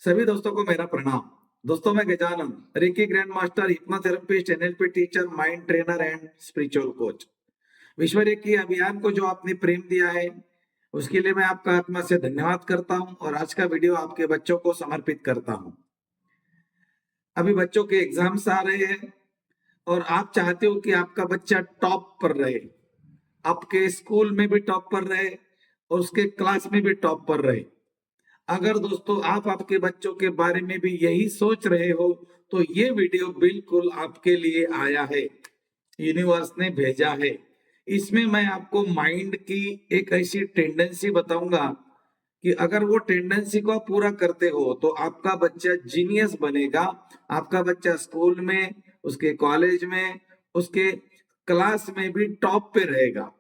सभी दोस्तों को मेरा प्रणाम। दोस्तों, मैं Gajanan, reiki grand master, hypnotherapist, NLP teacher, mind trainer and spiritual coach. विश्व रेकी अभियान को जो आपने प्रेम दिया है, उसके लिए मैं आपका आत्मा से धन्यवाद करता हूं और आज का वीडियो आपके बच्चों को समर्पित करता हूं। अभी बच्चों के एग्जाम्स आ रहे हैं और आप चाहते हो कि आपका बच्चा टॉप पर रहे, आपके स्कूल में भी टॉप पर रहे और उसके क्लास में भी टॉप पर रहे। अगर दोस्तों आप आपके बच्चों के बारे में भी यही सोच रहे हो तो ये वीडियो बिल्कुल आपके लिए आया है, यूनिवर्स ने भेजा है। इसमें मैं आपको माइंड की एक ऐसी टेंडेंसी बताऊंगा कि अगर वो टेंडेंसी को आप पूरा करते हो तो आपका बच्चा जीनियस बनेगा। आपका बच्चा स्कूल में, उसके कॉलेज में, उसके क्लास में भी टॉप पे रहेगा।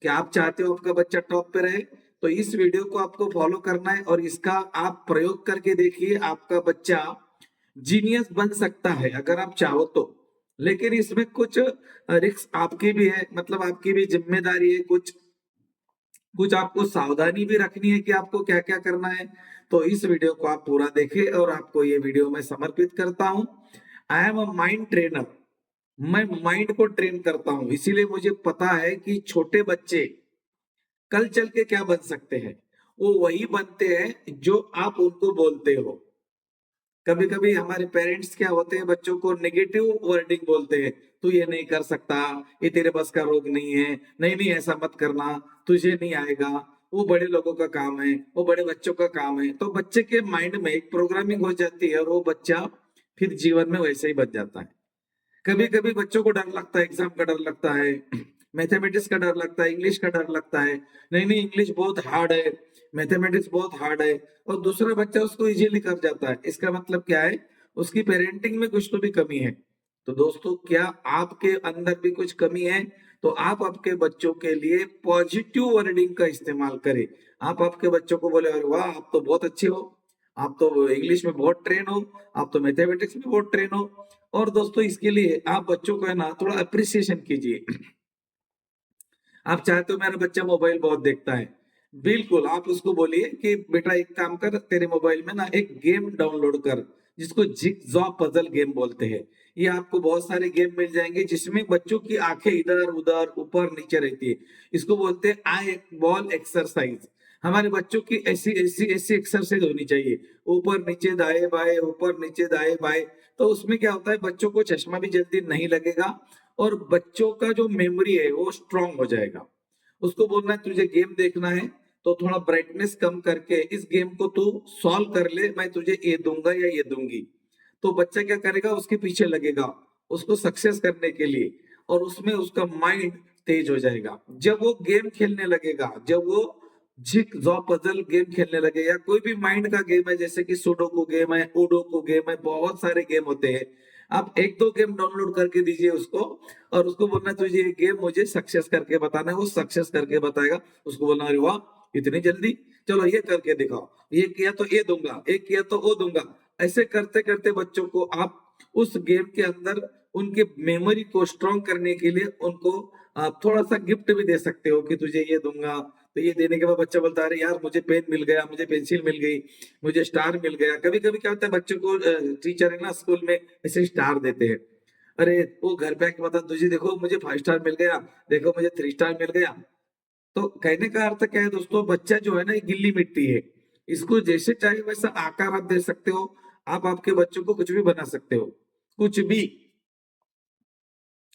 क्या आप चाहते हो आपका बच्चा टॉप पे रहे? तो इस वीडियो को आपको फॉलो करना है और इसका आप प्रयोग करके देखिए, आपका बच्चा जीनियस बन सकता है अगर आप चाहो तो। लेकिन इसमें कुछ रिस्क आपकी भी है, मतलब आपकी भी जिम्मेदारी है। कुछ कुछ आपको सावधानी भी रखनी है कि आपको क्या क्या करना है। तो इस वीडियो को आप पूरा देखें और आपको ये वीडियो मैं समर्पित करता हूं। I am a mind trainer. मैं माइंड को ट्रेन करता हूं, इसीलिए मुझे पता है कि छोटे बच्चे कल चल के क्या बन सकते हैं। वो वही बनते हैं जो आप उनको बोलते हो। कभी कभी हमारे पेरेंट्स क्या होते हैं, बच्चों को नेगेटिव वर्डिंग बोलते हैं। तू ये नहीं कर सकता, ये तेरे बस का रोग नहीं है, नहीं नहीं ऐसा मत करना, तुझे नहीं आएगा, वो बड़े लोगों का काम है, वो बड़े बच्चों का काम है। तो बच्चे के माइंड में एक प्रोग्रामिंग हो जाती है और वो बच्चा फिर जीवन में वैसे ही बच जाता है। कभी कभी बच्चों को डर लगता है, एग्जाम का डर लगता है, मैथमेटिक्स का डर लगता है, इंग्लिश का डर लगता है। नहीं नहीं, इंग्लिश बहुत हार्ड है, मैथमेटिक्स बहुत हार्ड है, और दूसरा बच्चा उसको इजीली कर जाता है। इसका मतलब क्या है? उसकी पेरेंटिंग में कुछ तो भी कमी है। तो दोस्तों, क्या आपके अंदर भी कुछ कमी है? तो आप आपके बच्चों के लिए पॉजिटिव वर्डिंग का इस्तेमाल करें। आप आपके बच्चों को बोले, अरे वाह आप तो बहुत अच्छे हो, आप तो इंग्लिश में बहुत ट्रेन हो, आप तो मैथमेटिक्स में बहुत ट्रेन हो। और दोस्तों, इसके लिए आप बच्चों को है ना थोड़ा अप्रिसिएशन कीजिए। आप चाहते हो मेरा बच्चा मोबाइल बहुत देखता है, बिल्कुल आप उसको बोलिए कि बेटा एक काम कर, तेरे मोबाइल में ना एक गेम डाउनलोड कर जिसको जिगजॉ पजल गेम बोलते हैं। ये आपको बहुत सारे गेम मिल जाएंगे जिसमें बच्चों की आंखें इधर उधर ऊपर नीचे रहती है। इसको बोलते हैं आई बॉल एक्सरसाइज। हमारे बच्चों की ऐसी ऐसी ऐसी एक्सरसाइज होनी चाहिए, ऊपर नीचे दाएं बाएं, ऊपर नीचे दाएं बाएं। तो उसमें क्या होता है, बच्चों को चश्मा भी जल्दी नहीं लगेगा और बच्चों का जो मेमोरी है वो स्ट्रांग हो जाएगा। उसको बोलना है तुझे गेम देखना है तो थोड़ा ब्राइटनेस कम करके इस गेम को तू सॉल्व कर ले, मैं तुझे ये दूंगा या ये दूंगी। तो बच्चा क्या करेगा, उसके पीछे लगेगा उसको सक्सेस करने के लिए, और उसमें उसका माइंड तेज हो जाएगा। जब वो गेम खेलने लगेगा, जब वो जिक जॉ पजल गेम खेलने लगे या कोई भी माइंड का गेम है, जैसे कि सुडोकू गेम है, उडोकू गेम है, बहुत सारे गेम होते हैं। आप एक दो गेम डाउनलोड करके दीजिए उसको और उसको बोलना तुझे ये गेम मुझे सक्सेस करके बताना है। वो सक्सेस करके बताएगा। उसको बोलना, अरे वाह इतनी जल्दी, चलो ये करके दिखाओ, ये किया तो ये दूंगा, एक किया तो वो दूंगा। ऐसे करते करते बच्चों को आप उस गेम के अंदर उनके मेमोरी को स्ट्रॉन्ग करने के लिए उनको आप थोड़ा सा गिफ्ट भी दे सकते हो कि तुझे ये दूंगा। तो ये देने के बाद बच्चा बोलता है, अरे यार मुझे पेन मिल गया, मुझे पेंसिल मिल गई, मुझे स्टार मिल गया। कभी कभी क्या होता है, बच्चों को टीचर है ना स्कूल में ऐसे स्टार देते हैं। अरे वो घर पे आके बता, तुझे देखो मुझे 5 स्टार मिल गया, देखो मुझे 3 स्टार मिल गया। तो कहने का अर्थ क्या है दोस्तों, बच्चा जो है ना ये गिल्ली मिट्टी है, इसको जैसे चाहे वैसा आकार आप दे सकते हो। आप आपके बच्चों को कुछ भी बना सकते हो, कुछ भी।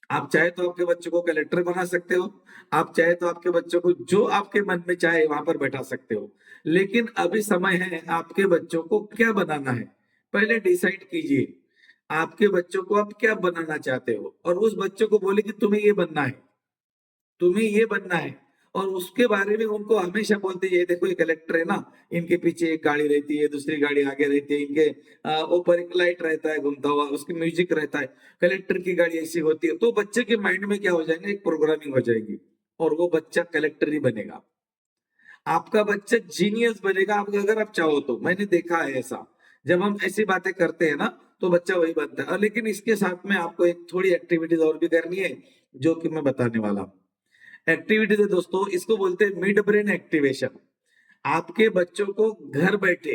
आप चाहे तो आपके बच्चों को कलेक्टर बना सकते हो, आप चाहे तो आपके बच्चों को जो आपके मन में चाहे वहां पर बैठा सकते हो। लेकिन अभी समय है आपके बच्चों को क्या बनाना है, पहले डिसाइड कीजिए। आपके बच्चों को आप क्या बनाना चाहते हो और उस बच्चों को बोले कि तुम्हें ये बनना है, तुम्हें ये बनना है। और उसके बारे में उनको हमेशा बोलते ये देखो ये कलेक्टर है ना, इनके पीछे एक गाड़ी रहती है, दूसरी गाड़ी आगे रहती है, इनके ऊपर एक लाइट रहता है घूमता हुआ, उसकी म्यूजिक रहता है, कलेक्टर की गाड़ी ऐसी होती है। तो बच्चे के माइंड में क्या हो जाएगा, एक प्रोग्रामिंग हो जाएगी और वो बच्चा कलेक्टर ही बनेगा। आपका बच्चा जीनियस बनेगा आप अगर आप चाहो तो। मैंने देखा है ऐसा, जब हम ऐसी बातें करते हैं ना तो बच्चा वही बनता है। और लेकिन इसके साथ में आपको एक थोड़ी एक्टिविटीज और भी करनी है जो कि मैं बताने वाला हूँ। एक्टिविटीज है दोस्तों, इसको बोलते हैं मिड ब्रेन एक्टिवेशन। आपके बच्चों को घर बैठे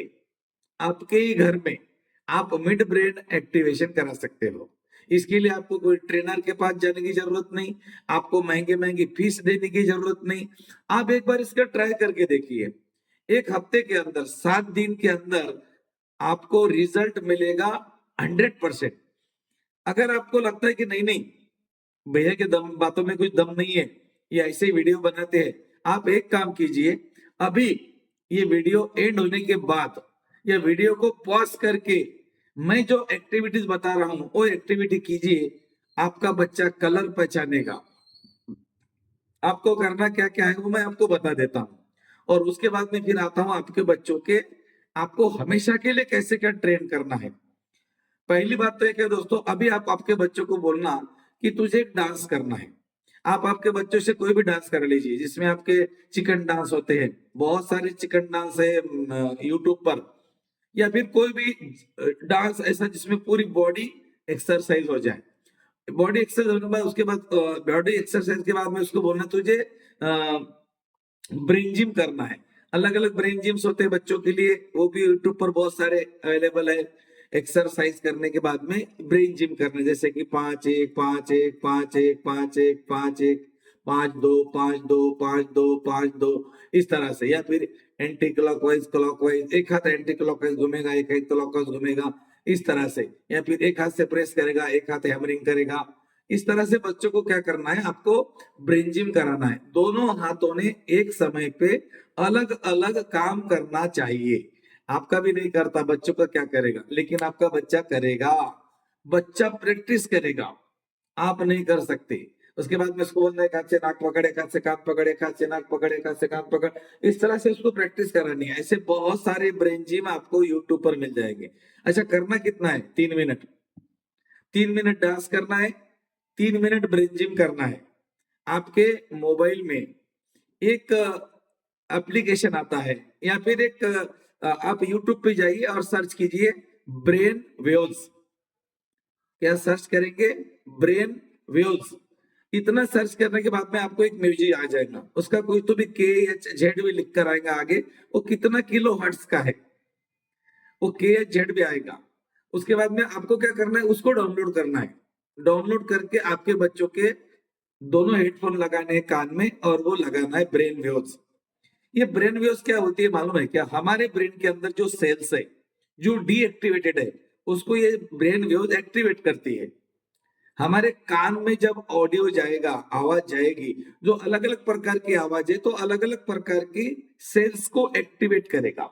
आपके ही घर में आप मिड ब्रेन एक्टिवेशन करा सकते हो। इसके लिए आपको कोई ट्रेनर के पास जाने की जरूरत नहीं, आपको महंगे महंगी फीस देने की जरूरत नहीं। आप एक बार इसका ट्राई करके देखिए। एक हफ्ते के अंदर, 7 दिन के अंदर आपको रिजल्ट मिलेगा 100%। अगर आपको लगता है कि नहीं नहीं, भैया के दम बातों में कुछ दम नहीं है, ये ऐसे ही वीडियो बनाते हैं, आप एक काम कीजिए, अभी ये वीडियो एंड होने के बाद या वीडियो को पॉज करके मैं जो एक्टिविटीज बता रहा हूं वो एक्टिविटी कीजिए। आपका बच्चा कलर पहचानेगा। आपको करना क्या क्या है वो मैं आपको बता देता हूँ, और उसके बाद में फिर आता हूँ आपके बच्चों के, आपको हमेशा के लिए कैसे क्या ट्रेन करना है। पहली बात तो एक है दोस्तों, अभी आप आपके बच्चों को बोलना कि तुझे डांस करना है। आप आपके बच्चों से कोई भी डांस कर लीजिए, जिसमें आपके चिकन डांस होते हैं, बहुत सारे चिकन डांस है यूट्यूब पर, या फिर कोई भी डांस ऐसा जिसमें पूरी बॉडी एक्सरसाइज हो जाए। बॉडी एक्सरसाइज होने के बाद, उसके बाद बॉडी एक्सरसाइज के बाद में उसको बोलना तुझे ब्रेन जिम करना है। अलग अलग ब्रेन जिम्स होते हैं बच्चों के लिए, वो भी यूट्यूब पर बहुत सारे अवेलेबल है। एक्सरसाइज करने के बाद में ब्रेन जिम करने, जैसे कि 5-1 5-1 5-1 5-1 5-1 5-2 5-2 5-2 5-2, इस तरह से। या फिर एंटी क्लॉकवाइज क्लॉकवाइज, एक हाथ एंटी क्लॉकवाइज घूमेगा, एक हाथ क्लॉकवाइज घूमेगा, इस तरह से। या फिर एक हाथ से प्रेस करेगा, एक हाथ हैमरिंग करेगा। इस तरह से बच्चों को क्या करना है, आपको ब्रेन जिम कराना है। दोनों हाथों ने एक समय पे अलग अलग काम करना चाहिए। आपका भी नहीं करता, बच्चों का क्या करेगा, लेकिन आपका बच्चा करेगा। बच्चा प्रैक्टिस करेगा, आप नहीं कर सकते। उसके बाद में उसको बोलना है, एक हाथ से नाक पकड़, एक हाथ से कान पकड़, एक हाथ से नाक पकड़, एक हाथ से कान पकड़, इस तरह से उसको प्रैक्टिस करानी है। ऐसे बहुत सारे ब्रेन जिम आपको यूट्यूब पर मिल जाएंगे। अच्छा, करना कितना है, 3 मिनट। 3 मिनट डांस करना है, 3 मिनट ब्रेन जिम करना है। आपके मोबाइल में एक एप्लीकेशन आता है, या फिर एक आप यूट्यूब पे जाइए और सर्च कीजिए ब्रेन वेव्स। क्या सर्च करेंगे, ब्रेन वेव्स। इतना सर्च करने के बाद में आपको एक म्यूजिक आ जाएगा, उसका कोई तो भी KHZ भी लिख कर आएगा आगे, वो कितना किलो हर्ट्स का है, वो KHZ भी आएगा। उसके बाद में आपको क्या करना है, उसको डाउनलोड करना है। डाउनलोड करके आपके बच्चों के दोनों हेडफोन लगाने हैं कान में, और वो लगाना है ब्रेन वेव्स। ये ब्रेन वेव्स क्या होती है मालूम है क्या, हमारे ब्रेन के अंदर जो सेल्स है जो डीएक्टिवेटेड है, उसको ये ब्रेन वेव्स एक्टिवेट करती है। हमारे कान में जब ऑडियो जाएगा, आवाज जाएगी, जो अलग अलग प्रकार की आवाज है, तो अलग अलग प्रकार की सेल्स को एक्टिवेट करेगा।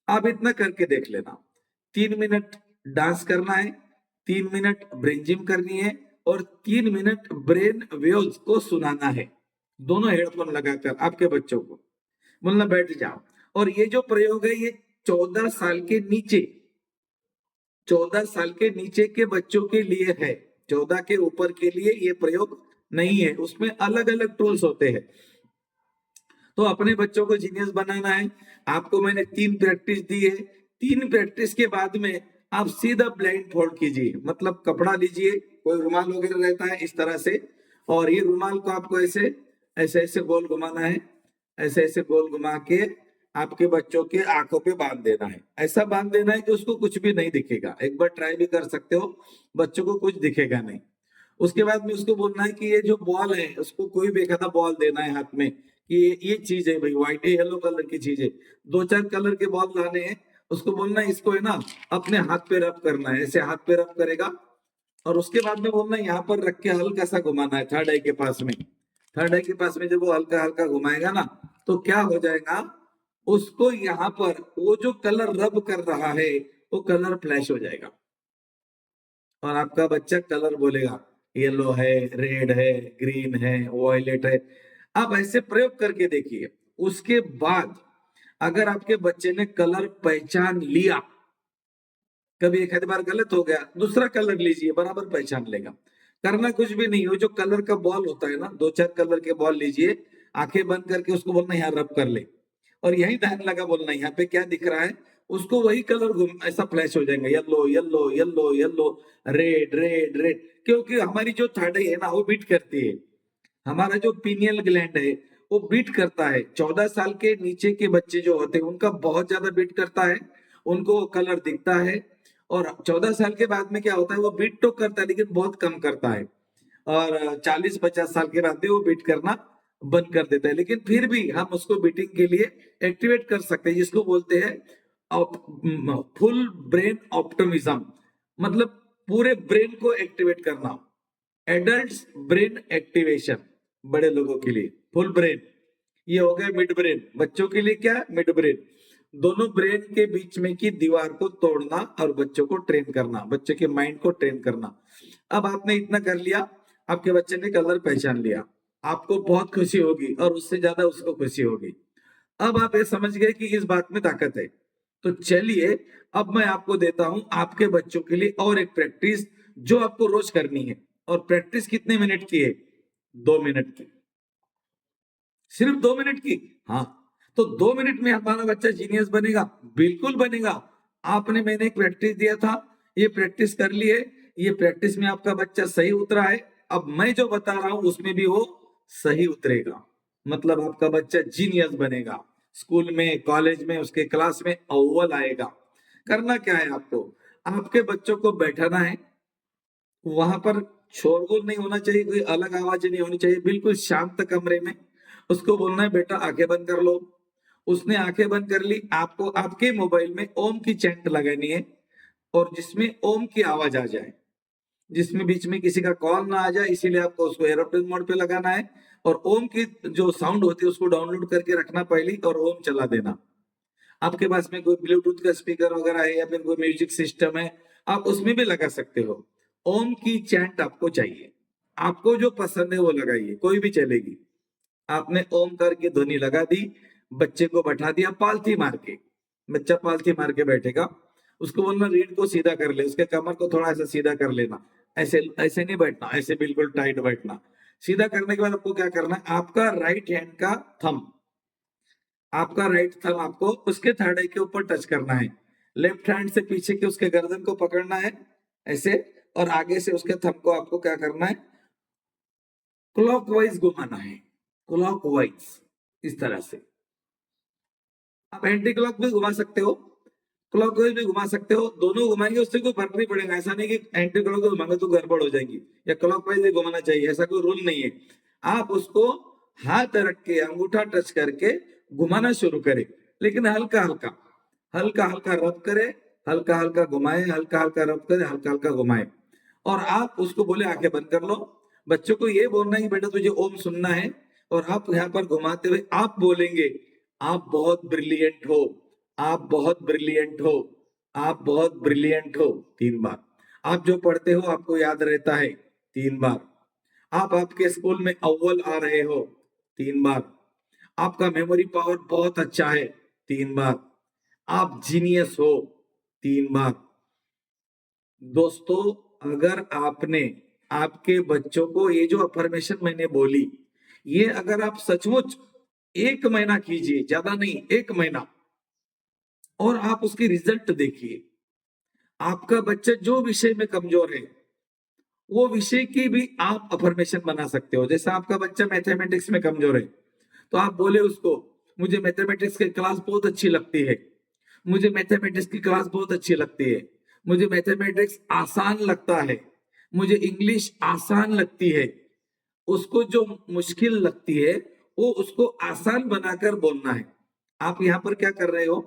आप इतना करके देख लेना। 3 मिनट डांस करना है, 3 मिनट ब्रेन जिम करनी है, और 3 मिनट ब्रेन वेव्स को सुनाना है, दोनों हेडफोन लगाकर आपके बच्चों को। बोलना बैठ जाओ। और ये जो प्रयोग है, ये 14 साल के नीचे, 14 साल के नीचे के बच्चों के लिए है। 14 के ऊपर के लिए ये प्रयोग नहीं है, उसमें अलग अलग टूल्स होते हैं। तो अपने बच्चों को जीनियस बनाना है। आपको मैंने 3 प्रैक्टिस दी है। 3 प्रैक्टिस के बाद में आप सीधा ब्लाइंड फोल्ड कीजिए, मतलब कपड़ा लीजिए, कोई रुमाल वगैरह रहता है इस तरह से, और ये रुमाल को आपको ऐसे ऐसे ऐसे गोल घुमाना है, ऐसे ऐसे गोल घुमा के आपके बच्चों के आंखों पे बांध देना है। ऐसा बांध देना है कि उसको कुछ भी नहीं दिखेगा। एक बार ट्राई भी कर सकते हो, बच्चों को कुछ दिखेगा नहीं। उसके बाद में उसको बोलना है कि ये जो बॉल है, उसको कोई भी एक आधा बॉल देना है हाथ में, कि ये चीज है भाई, व्हाइट है, येलो कलर की चीज है। 2-4 कलर के बॉल लाने हैं। उसको बोलना है, इसको है ना अपने हाथ पे रब करना है, ऐसे हाथ पे रब करेगा। और उसके बाद में बोलना है, यहाँ पर रख के हल्का सा घुमाना है, थर्ड आई के पास में। थर्ड आई के पास में जब वो हल्का हल्का घुमाएगा ना, तो क्या हो जाएगा, उसको यहाँ पर वो जो कलर रब कर रहा है, वो कलर फ्लैश हो जाएगा, और आपका बच्चा कलर बोलेगा, येलो है, रेड है, ग्रीन है, वॉयलेट है। आप ऐसे प्रयोग करके देखिए। उसके बाद अगर आपके बच्चे ने कलर पहचान लिया, कभी एक आधी बार गलत हो गया, दूसरा कलर लीजिए, बराबर पहचान लेगा। करना कुछ भी नहीं, वो जो कलर का बॉल होता है ना, 2-4 कलर के बॉल लीजिए, आंखें बंद करके उसको बोलना यहाँ रब कर ले, और यही ध्यान लगा बोलना यहाँ पे क्या दिख रहा है, उसको वही कलर घूम ऐसा फ्लैश हो जाएगा, yellow yellow yellow yellow, red red red. क्योंकि हमारी जो थर्ड आई है ना, वो बीट करती है। हमारा जो पीनियल ग्लैंड है वो बीट करता है। 14 साल के नीचे के बच्चे जो होते हैं उनका बहुत ज्यादा बीट करता है। उनको कलर दिखता है। और 14 साल के बाद में क्या होता है, वो बीट तो करता है लेकिन बहुत कम करता है। और 40-50 साल के बाद में वो बीट करना बंद कर देता है, लेकिन फिर भी हम उसको बीटिंग के लिए एक्टिवेट कर सकते हैं, जिसको बोलते हैं फुल ब्रेन ऑप्टिमिज्म, मतलब पूरे ब्रेन को एक्टिवेट करना। एडल्ट ब्रेन एक्टिवेशन बड़े लोगों के लिए फुल ब्रेन, ये हो गया मिड ब्रेन। बच्चों के लिए क्या है, मिड ब्रेन। दोनों ब्रेन के बीच में की दीवार को तोड़ना और बच्चों को ट्रेन करना, बच्चे के माइंड को ट्रेन करना। अब आपने इतना कर लिया, आपके बच्चे ने कलर पहचान लिया, आपको बहुत खुशी होगी और उससे ज्यादा उसको खुशी होगी। अब आप ये समझ गए कि इस बात में ताकत है। तो चलिए अब मैं आपको देता हूं आपके बच्चों के लिए और एक प्रैक्टिस जो आपको रोज करनी है। और प्रैक्टिस कितने मिनट की है, 2 मिनट की, सिर्फ 2 मिनट की। हाँ, तो 2 मिनट में हमारा बच्चा जीनियस बनेगा, बिल्कुल बनेगा। आपने, मैंने एक प्रैक्टिस दिया था, ये प्रैक्टिस कर ली है, ये प्रैक्टिस में आपका बच्चा सही उतरा है। अब मैं जो बता रहा हूं उसमें भी वो सही उतरेगा, मतलब आपका बच्चा जीनियस बनेगा, स्कूल में कॉलेज में उसके क्लास में अव्वल आएगा। करना क्या है आपको, आपके बच्चों को बैठाना है, वहां पर शोरगुल नहीं होना चाहिए, कोई अलग आवाज नहीं होनी चाहिए, बिल्कुल शांत कमरे में उसको बोलना है बेटा आंखें बंद कर लो। उसने आंखें बंद कर ली, आपको आपके मोबाइल में ओम की चैंट लगानी है, और जिसमें ओम की आवाज आ जाए, जिसमें बीच में किसी का कॉल ना आ जाए, इसीलिए आपको उसको एरोप्लेन मोड पे लगाना है। और ओम की जो साउंड होती है उसको डाउनलोड करके रखना पहले, और ओम चला देना। आपके पास में कोई ब्लूटूथ का स्पीकर वगैरह है या फिर कोई म्यूजिक सिस्टम है, आप उसमें भी लगा सकते हो। ओम की चैंट आपको चाहिए, आपको जो पसंद है वो लगाइए, कोई भी चलेगी। आपने ओमकार की ध्वनि लगा दी, बच्चे को बैठा दिया पालथी मार के, बच्चा पालथी मार के बैठेगा। उसको बोलना रीढ़ को सीधा कर ले, उसके कमर को थोड़ा सा सीधा कर लेना, ऐसे ऐसे नहीं बैठना, ऐसे बिल्कुल टाइट बैठना। सीधा करने के बाद आपको क्या करना है, आपका राइट हैंड का थंब, आपका राइट थंब आपको उसके थर्ड आई के ऊपर टच करना है। लेफ्ट हैंड से पीछे के उसके गर्दन को पकड़ना है ऐसे, और आगे से उसके थंब को आपको क्या करना है, क्लॉकवाइज घुमाना है, क्लॉकवाइज, इस तरह से। आप एंटी क्लॉक भी घुमा सकते हो, क्लॉकवाइज भी घुमा सकते हो, दोनों घुमाएंगे उससे कोई फर्क नहीं पड़ेगा। ऐसा नहीं कि एंटी क्लॉक घुमाएंगे तो गड़बड़ हो जाएगी, या क्लॉकवाइज भी घुमाना चाहिए, ऐसा कोई रूल नहीं है। आप उसको हाथ रख के अंगूठा टच करके घुमाना शुरू करें, लेकिन हल्का हल्का, हल्का हल्का रब करे, हल्का हल्का घुमाए, हल्का हल्का रब करे, हल्का हल्का घुमाए। और आप उसको बोले आंखें बंद कर लो। बच्चों को ये बोलना है कि बेटा तुझे ओम सुनना है, और आप यहाँ पर घुमाते हुए आप बोलेंगे आप बहुत ब्रिलियंट हो, आप बहुत ब्रिलियंट हो, आप बहुत ब्रिलियंट हो, 3 बार। आप जो पढ़ते हो आपको याद रहता है, 3 बार। आप आपके स्कूल में अव्वल आ रहे हो, 3 बार। आपका मेमोरी पावर बहुत अच्छा है, 3 बार। आप जीनियस हो, 3 बार। दोस्तों, अगर आपने आपके बच्चों को ये जो अफर्मेशन मैंने बोली, ये अगर आप सचमुच 1 महीना कीजिए, ज्यादा नहीं, 1 महीना, और आप उसकी रिजल्ट देखिए। आपका बच्चा जो विषय में कमजोर है, वो विषय की भी आप अफर्मेशन बना सकते हो। जैसे आपका बच्चा मैथमेटिक्स में कमजोर है, तो आप बोले उसको मुझे मैथमेटिक्स की क्लास बहुत अच्छी लगती है, मुझे मैथमेटिक्स की क्लास बहुत अच्छी लगती है, मुझे मैथमेटिक्स आसान लगता है, मुझे इंग्लिश आसान लगती है। उसको जो मुश्किल लगती है वो उसको आसान बनाकर बोलना है। आप यहाँ पर क्या कर रहे हो,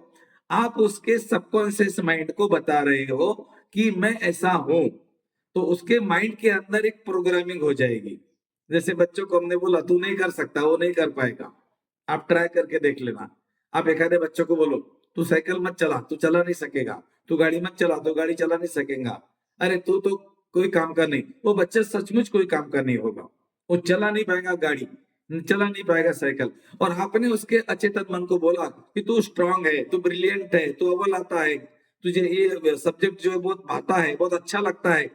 आप उसके सबकॉन्शियस माइंड को बता रहे हो कि मैं ऐसा हूं, तो उसके माइंड के अंदर एक प्रोग्रामिंग हो जाएगी। जैसे बच्चों को हमने बोला तू नहीं कर सकता, वो नहीं कर पाएगा, आप ट्राई करके देख लेना। आप एक आधे बच्चों को बोलो तू साइकिल मत चला, तू चला नहीं सकेगा, तू गाड़ी मत चला, तो गाड़ी चला नहीं सकेगा, अरे तू तो कोई काम का नहीं। वो बच्चा सचमुच कोई काम का नहीं होगा, वो चला नहीं पाएगा गाड़ी, चला नहीं पाएगा साइकिल। और आपने उसके अचेतन मन को बोला कि तू स्ट्रांग है, तू ब्रिलियंट है, तू अव्वल आता है, तुझे ये सब्जेक्ट जो है बहुत भाता है, बहुत अच्छा लगता है।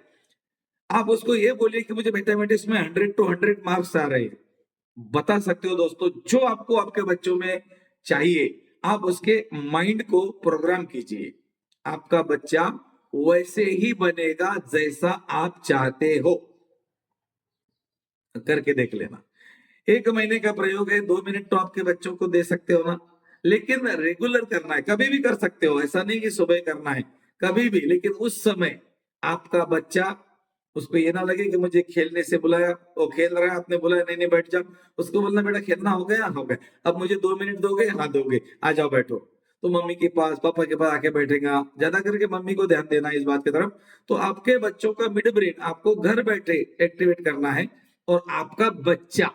आप उसको ये बोलिए कि मुझे मैथमेटिक्स में 100 to 100 मार्क्स आ रहे हैं। बता सकते हो दोस्तों, जो आपको आपके बच्चों में चाहिए, आप उसके माइंड को प्रोग्राम कीजिए, आपका बच्चा वैसे ही बनेगा जैसा आप चाहते हो। करके देख लेना। 1 महीने का प्रयोग है, 2 मिनट तो आपके बच्चों को दे सकते हो ना, लेकिन रेगुलर करना है, कभी भी कर सकते हो, ऐसा नहीं कि सुबह करना है, कभी भी। लेकिन उस समय आपका बच्चा, उसको ये ना लगे कि मुझे खेलने से बुलाया, वो खेल रहा है, आपने बुलाया, नहीं नहीं बैठ जा। उसको बोलना बेटा खेलना हो गया, हो गया, अब मुझे 2 मिनट दोगे, हाँ दोगे, आ जाओ बैठो। तो मम्मी के पास, पापा के पास आके बैठेगा, ज्यादा करके मम्मी को ध्यान देना है इस बात की तरफ। तो आपके बच्चों का मिड ब्रेन आपको घर बैठे एक्टिवेट करना है। और आपका बच्चा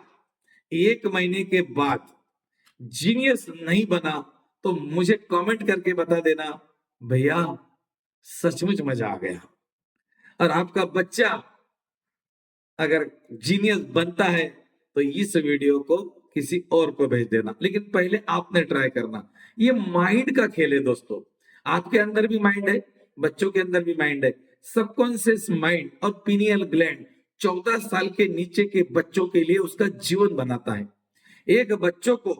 1 महीने के बाद जीनियस नहीं बना तो मुझे कमेंट करके बता देना, भैया सचमुच मजा आ गया। और आपका बच्चा अगर जीनियस बनता है तो इस वीडियो को किसी और को भेज देना, लेकिन पहले आपने ट्राई करना। ये माइंड का खेल है दोस्तों, आपके अंदर भी माइंड है, बच्चों के अंदर भी माइंड है। सबकॉन्शियस माइंड और पीनियल ग्लैंड 14 साल के नीचे के बच्चों के लिए उसका जीवन बनाता है। एक बच्चों को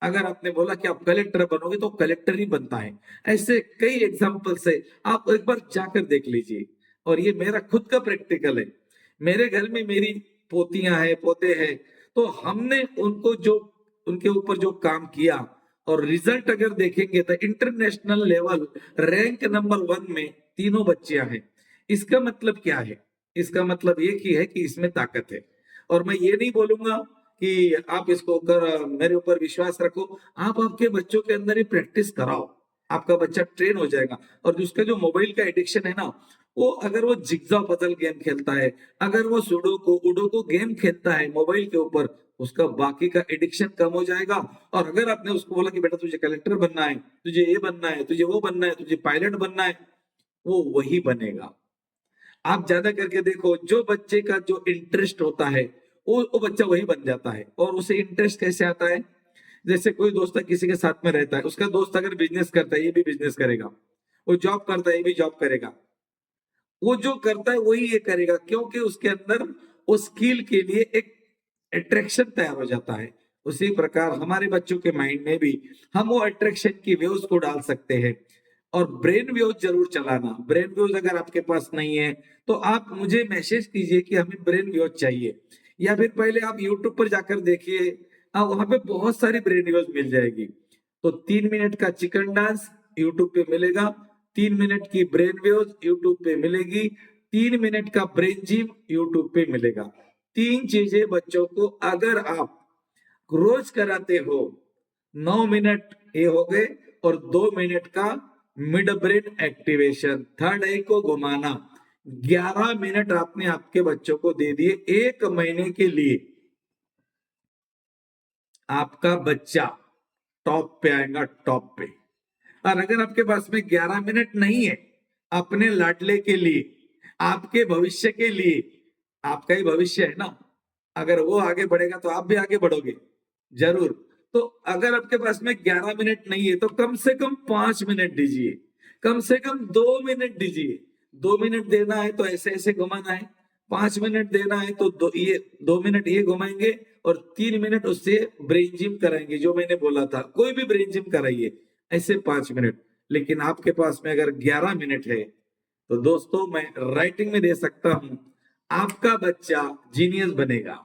अगर आपने बोला कि आप कलेक्टर बनोगे तो कलेक्टर ही बनता है। ऐसे कई एग्जाम्पल है, आप एक बार जाकर देख लीजिए। और ये मेरा खुद का प्रैक्टिकल है। मेरे घर में मेरी पोतियां हैं, पोते हैं, तो हमने उनको जो, उनके ऊपर जो काम किया, और रिजल्ट अगर देखेंगे तो इंटरनेशनल लेवल रैंक नंबर 1 में तीनों बच्चियां हैं। इसका मतलब क्या है? इसका मतलब ये की है कि इसमें ताकत है। और मैं ये नहीं बोलूंगा कि आप इसको कर मेरे ऊपर विश्वास रखो, आप आपके बच्चों के अंदर ही प्रैक्टिस कराओ, आपका बच्चा ट्रेन हो जाएगा। और जिसका जो मोबाइल का एडिक्शन है ना, वो अगर वो जिग्जा पजल गेम खेलता है, अगर वो सुडोको उडोको गेम खेलता है मोबाइल के ऊपर, उसका बाकी का एडिक्शन कम हो जाएगा। और अगर आपने उसको बोला कि बेटा तुझे कलेक्टर बनना है, तुझे ये बनना है, तुझे वो बनना है, तुझे पायलट बनना है, वो वही बनेगा। आप ज्यादा करके देखो, जो बच्चे का जो इंटरेस्ट होता है वो बच्चा वही बन जाता है। और उसे इंटरेस्ट कैसे आता है? जैसे कोई दोस्त किसी के साथ में रहता है, उसका दोस्त अगर बिजनेस करता है ये भी बिजनेस करेगा, वो जॉब करता है ये भी जॉब करेगा, वो जो करता है वही ये करेगा, क्योंकि उसके अंदर वो स्किल के लिए एक अट्रैक्शन तैयार हो जाता है। उसी प्रकार हमारे बच्चों के माइंड में भी हम वो अट्रैक्शन की वेव्स को डाल सकते हैं। और ब्रेन वेव्स जरूर चलाना। ब्रेन वेव्स अगर आपके पास नहीं है तो आप मुझे मैसेज कीजिए कि हमें ब्रेन वेव्स चाहिए, या फिर पहले आप यूट्यूब पर जाकर देखिए, वहां पे बहुत सारी ब्रेन वेव्स मिल जाएगी। तो 3 मिनट का चिकन डांस यूट्यूब पे मिलेगा, 3 मिनट की ब्रेन वेव्स यूट्यूब पे मिलेगी, 3 मिनट का ब्रेन जिम यूट्यूब पे मिलेगा। 3 चीजें बच्चों को अगर आप रोज कराते हो, 9 मिनट ये हो गए, और 2 मिनट का मिड ब्रेन एक्टिवेशन, थर्ड आई को घुमाना, 11 मिनट आपने आपके बच्चों को दे दिए 1 महीने के लिए, आपका बच्चा टॉप पे आएगा, टॉप पे। और अगर आपके पास में 11 मिनट नहीं है अपने लाडले के लिए, आपके भविष्य के लिए, आपका ही भविष्य है ना, अगर वो आगे बढ़ेगा तो आप भी आगे बढ़ोगे जरूर। तो अगर आपके पास में 11 मिनट नहीं है तो कम से कम 5 मिनट दीजिए, कम से कम 2 मिनट दीजिए। 2 मिनट देना है तो ऐसे ऐसे घुमाना है, 5 मिनट देना है तो 2 मिनट ये घुमाएंगे, और 3 मिनट उससे ब्रेन जिम कराएंगे, जो मैंने बोला था कोई भी ब्रेन जिम कराइए, ऐसे 5 मिनट। लेकिन आपके पास में अगर 11 मिनट है तो दोस्तों मैं राइटिंग में दे सकता हूं, आपका बच्चा जीनियस बनेगा,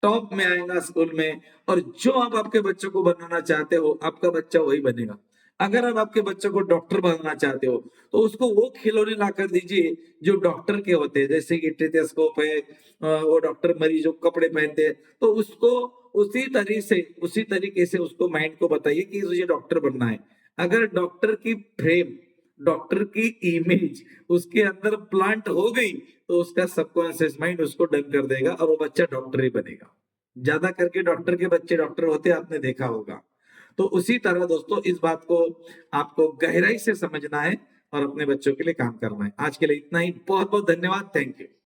टॉप में आएगा स्कूल में। और जो आप आपके बच्चों को बनाना चाहते हो आपका बच्चा वही बनेगा। अगर आप आपके बच्चों को डॉक्टर बनाना चाहते हो तो उसको वो खिलौने लाकर दीजिए जो डॉक्टर के होते हैं, जैसे कि टेथोस्कोप है, वो डॉक्टर मरीजों को कपड़े पहनते हैं, तो उसको उसी तरीके से उसको माइंड को बताइए कि तुझे डॉक्टर बनना है। अगर डॉक्टर की फ्रेम, डॉक्टर की इमेज उसके अंदर प्लांट हो गई तो उसका सबकॉन्शियस माइंड उसको डन कर देगा और वो बच्चा डॉक्टर ही बनेगा। ज्यादा करके डॉक्टर के बच्चे डॉक्टर होते आपने देखा होगा। तो उसी तरह दोस्तों इस बात को आपको गहराई से समझना है और अपने बच्चों के लिए काम करना है। आज के लिए इतना ही, बहुत बहुत धन्यवाद, थैंक यू।